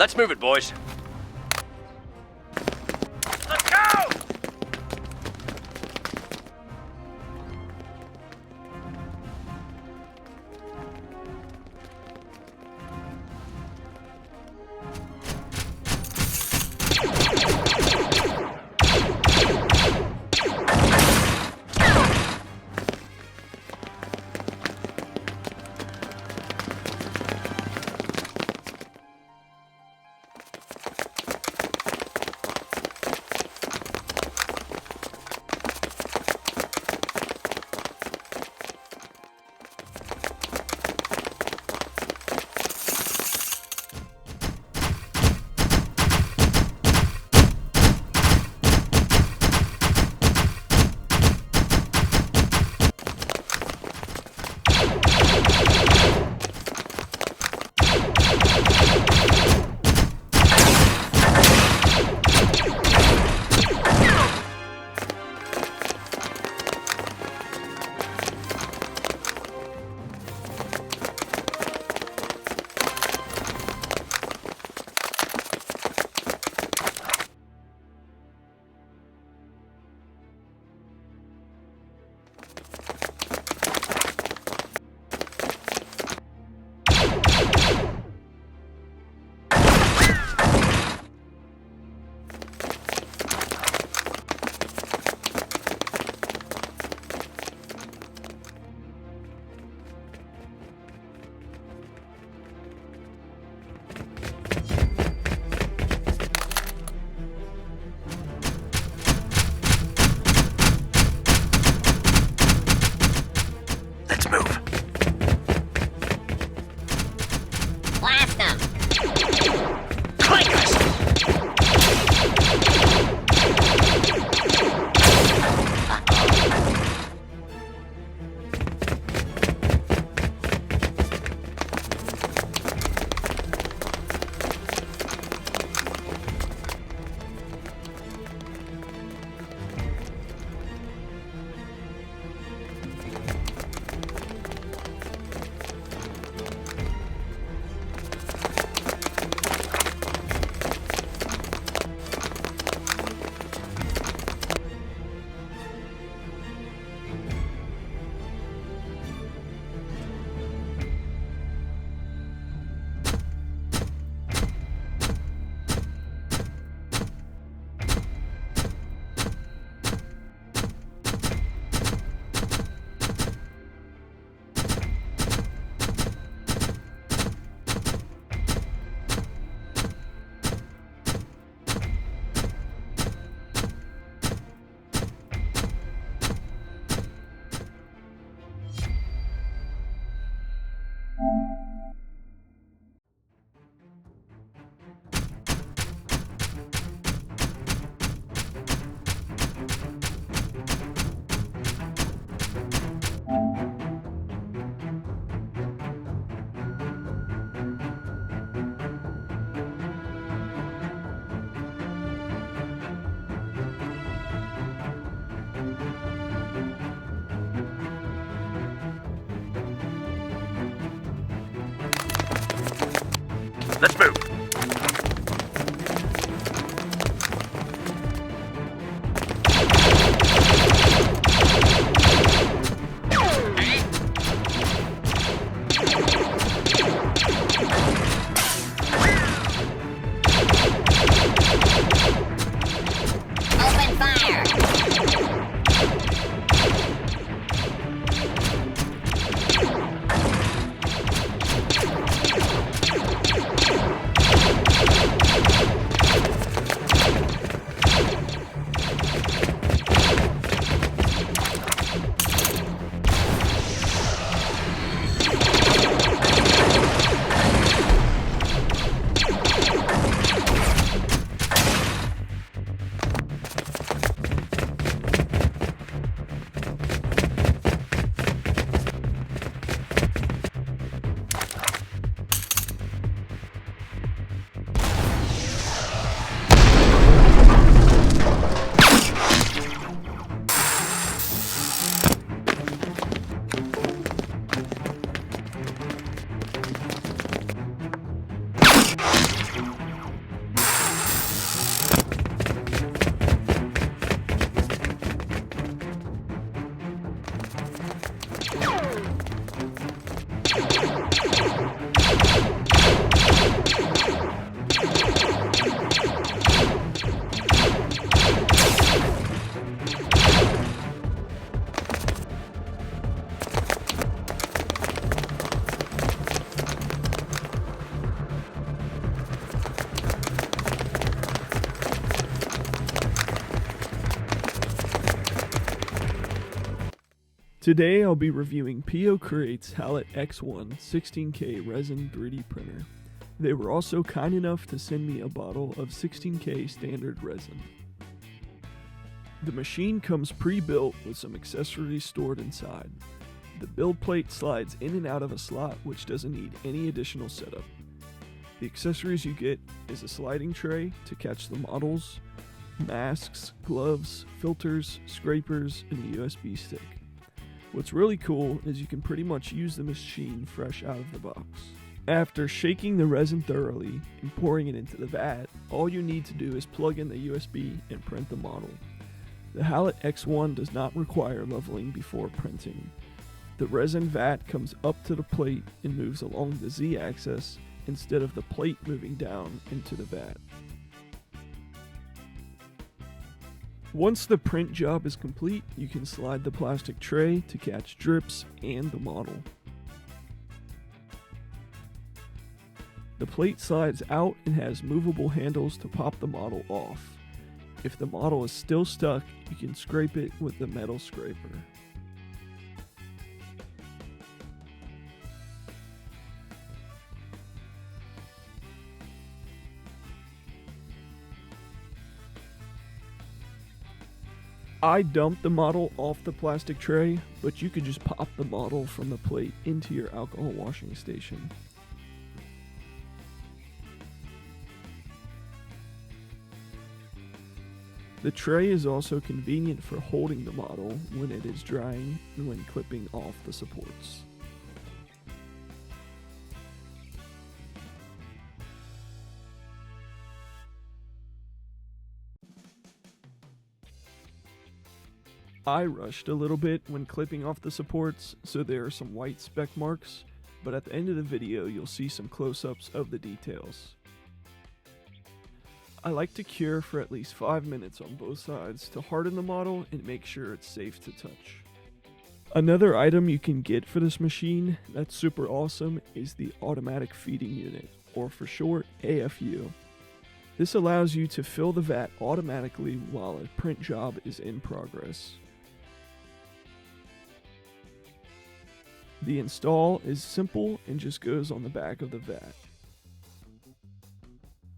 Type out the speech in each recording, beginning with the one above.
Let's move it, boys. Let's go! Let's move. Blast them! Clankers! Let's move. Open fire! Today I'll be reviewing P.O. Create's Halot X1 16K resin 3D printer. They were also kind enough to send me a bottle of 16K standard resin. The machine comes pre-built with some accessories stored inside. The build plate slides in and out of a slot which doesn't need any additional setup. The accessories you get is a sliding tray to catch the models, masks, gloves, filters, scrapers, and a USB stick. What's really cool is you can pretty much use the machine fresh out of the box. After shaking the resin thoroughly and pouring it into the vat, all you need to do is plug in the USB and print the model. The Halot X1 does not require leveling before printing. The resin vat comes up to the plate and moves along the Z-axis instead of the plate moving down into the vat. Once the print job is complete, you can slide the plastic tray to catch drips and the model. The plate slides out and has movable handles to pop the model off. If the model is still stuck, you can scrape it with the metal scraper. I dumped the model off the plastic tray, but you could just pop the model from the plate into your alcohol washing station. The tray is also convenient for holding the model when it is drying and when clipping off the supports. I rushed a little bit when clipping off the supports, so there are some white speck marks, but at the end of the video you'll see some close-ups of the details. I like to cure for at least 5 minutes on both sides to harden the model and make sure it's safe to touch. Another item you can get for this machine that's super awesome is the automatic feeding unit, or for short, AFU. This allows you to fill the vat automatically while a print job is in progress. The install is simple and just goes on the back of the vat.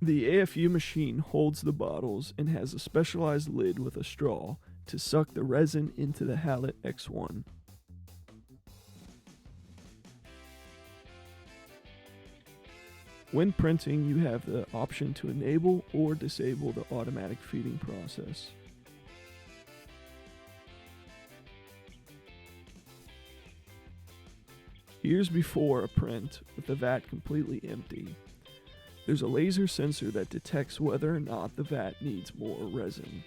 The AFU machine holds the bottles and has a specialized lid with a straw to suck the resin into the Halot X1. When printing, you have the option to enable or disable the automatic feeding process. Here's before a print with the vat completely empty. There's a laser sensor that detects whether or not the vat needs more resin.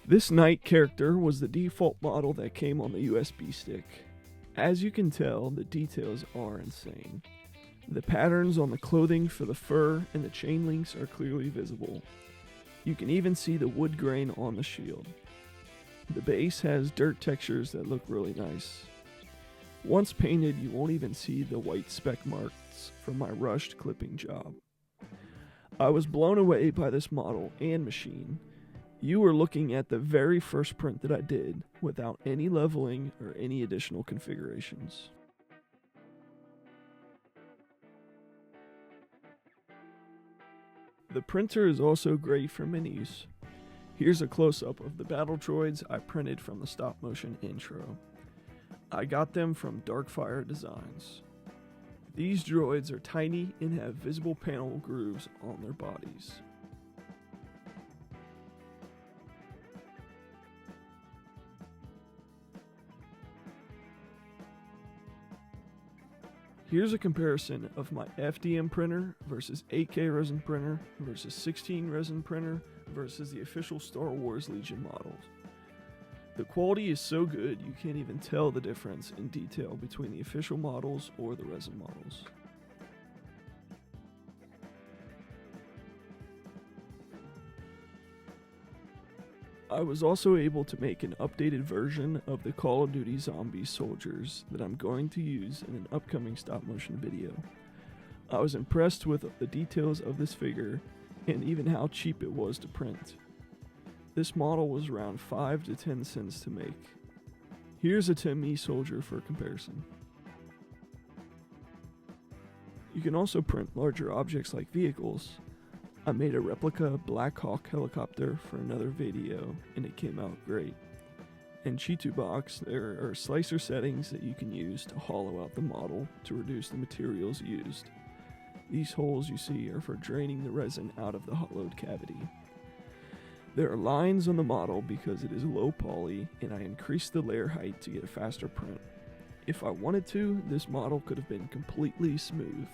This knight character was the default model that came on the USB stick. As you can tell, the details are insane. The patterns on the clothing for the fur and the chain links are clearly visible. You can even see the wood grain on the shield. The base has dirt textures that look really nice. Once painted, you won't even see the white speck marks from my rushed clipping job. I was blown away by this model and machine. You are looking at the very first print that I did without any leveling or any additional configurations. The printer is also great for minis. Here's a close-up of the battle droids I printed from the stop-motion intro. I got them from Darkfire Designs. These droids are tiny and have visible panel grooves on their bodies. Here's a comparison of my FDM printer versus 8K resin printer versus 16 resin printer versus the official Star Wars Legion models. The quality is so good you can't even tell the difference in detail between the official models or the resin models. I was also able to make an updated version of the Call of Duty Zombie soldiers that I'm going to use in an upcoming stop motion video. I was impressed with the details of this figure and even how cheap it was to print. This model was around 5 to 10 cents to make. Here's a TME soldier for comparison. You can also print larger objects like vehicles. I made a replica Black Hawk helicopter for another video and it came out great. In Cheeto Box, there are slicer settings that you can use to hollow out the model to reduce the materials used. These holes you see are for draining the resin out of the hollowed cavity. There are lines on the model because it is low poly and I increased the layer height to get a faster print. If I wanted to, this model could have been completely smooth.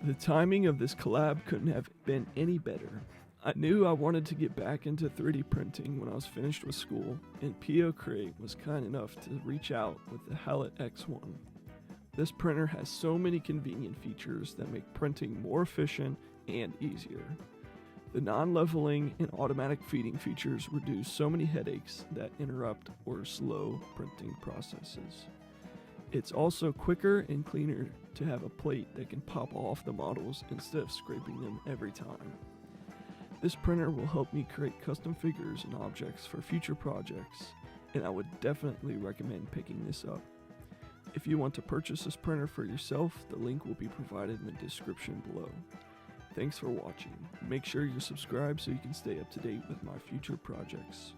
The timing of this collab couldn't have been any better. I knew I wanted to get back into 3D printing when I was finished with school, and PO Create was kind enough to reach out with the Halot X1. This printer has so many convenient features that make printing more efficient and easier. The non-leveling and automatic feeding features reduce so many headaches that interrupt or slow printing processes. It's also quicker and cleaner to have a plate that can pop off the models instead of scraping them every time. This printer will help me create custom figures and objects for future projects, and I would definitely recommend picking this up. If you want to purchase this printer for yourself, the link will be provided in the description below. Thanks for watching. Make sure you're subscribed so you can stay up to date with my future projects.